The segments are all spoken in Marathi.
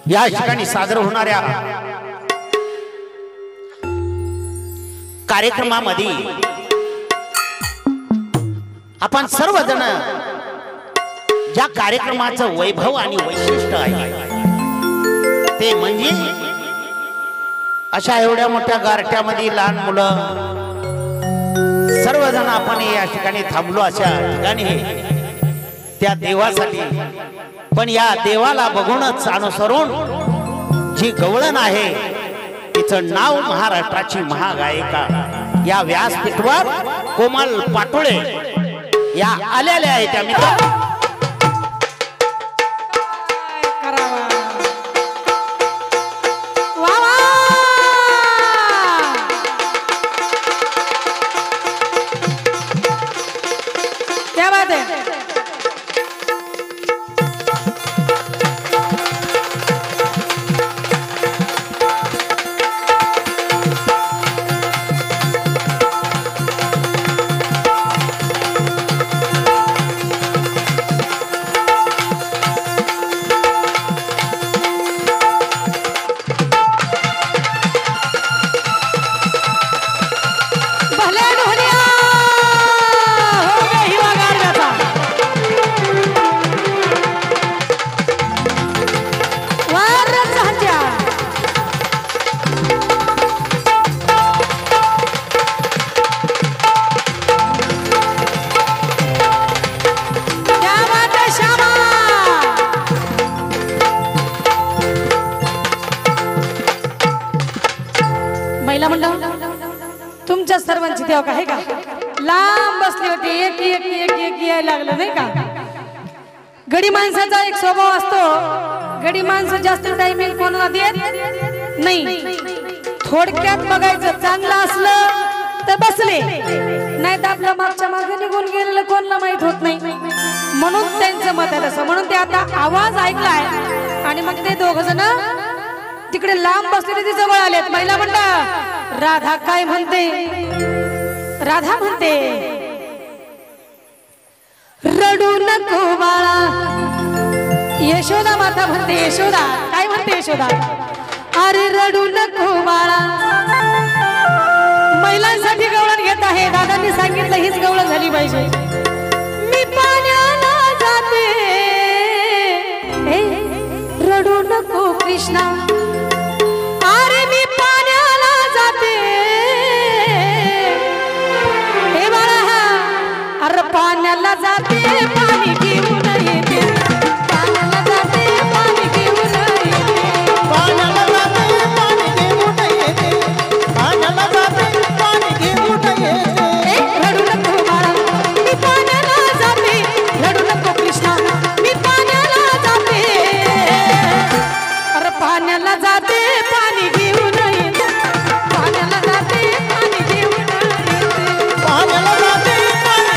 या ठिकाणी सादर होणाऱ्या कार्यक्रमामध्ये आपण सर्वजण ज्या कार्यक्रमाचं वैभव आणि वैशिष्ट्य आहे ते म्हणजे अशा एवढ्या मोठ्या गारठ्यामध्ये लहान मुलं सर्वजण आपण या ठिकाणी थांबलो अशा ठिकाणी त्या देवासाठी पण या देवाला बघूनच अनुसरून जी गवळण आहे तिचं नाव महाराष्ट्राची महागायिका या व्यासपीठावर कोमल पाटोळे या आलेल्या आहेत त्या मित्र तुमच्या सर्वांची देव का आहे का लांब बसली होती एक एक एक एक यायला लागलं नाही का गडी माणसाचा एक स्वभाव असतो गडी माणसं जास्त टाइम कोणाला देत नाही थोडक्यात बघायचं चांगलं असलं तर बसले नाही तर आपल्या मागच्या मागे निघून गेलेलं कोणाला माहित होत नाही म्हणून त्यांचं मत आहे तसं म्हणून ते आता आवाज ऐकलाय आणि मग ते दोघ जण तिकडे लांब बसलेले ते जवळ आलेत महिला म्हणतात राधा काय म्हणते राधा म्हणते रडू नको बाळा यशोदा माता म्हणते यशोदा काय म्हणते यशोदा अरे रडू नको बाळा महिलांसाठी गवळण घेत आहे दादांनी सांगितलं हीच गवळण झाली पाहिजे मी पाण्याला जाते रडू नको कृष्णा अरे मी पाण्याला जाते हे बाळा अरे पाण्याला जाते पाणी घेऊन येते पाण्याला जाते पाणी घेऊन येते पाण्याला जाते पाणी घेऊन येते पाण्याला जाते पाणी घेऊन येते रडू नको बाळा मी पाण्याला जाते रडू नको कृष्णा मी पाण्याला जाते अरे पाण्याला जाते पाणी घेऊन येते पाण्याला जाते पाणी घेऊन येते पाण्याला जाते पाणी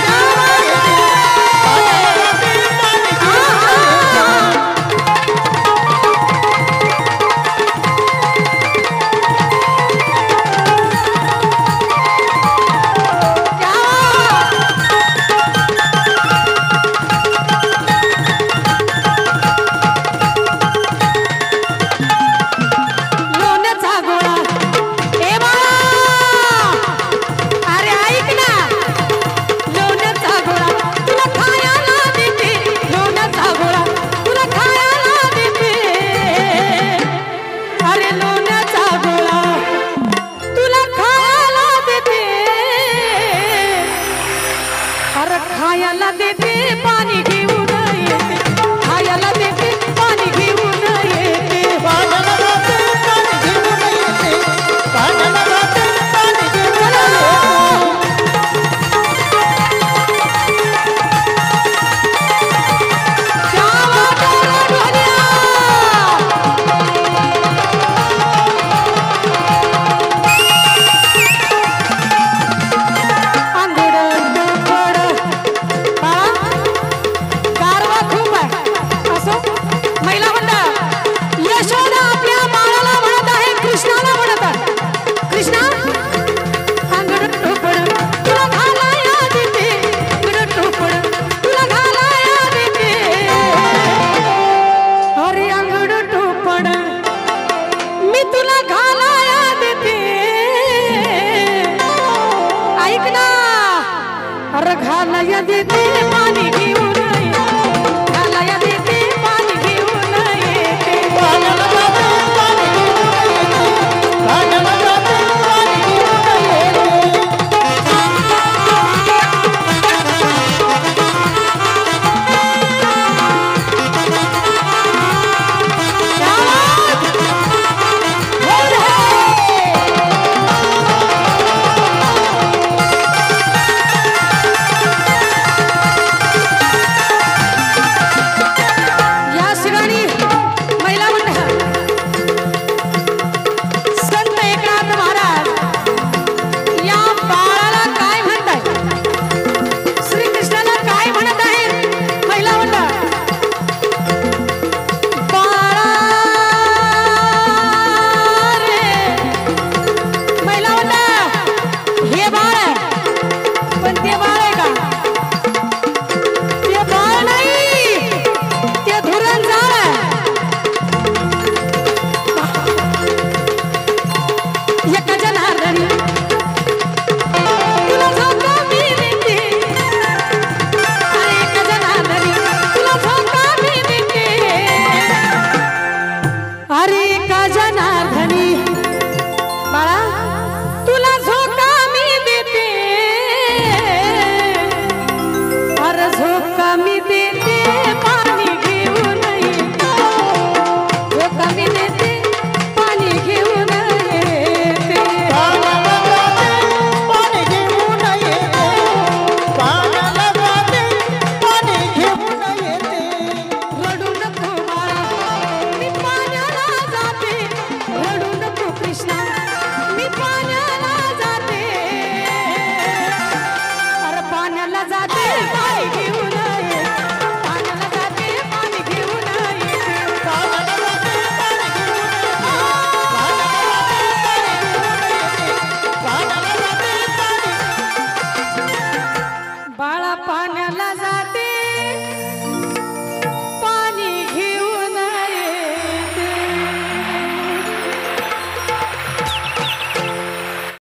खायला देते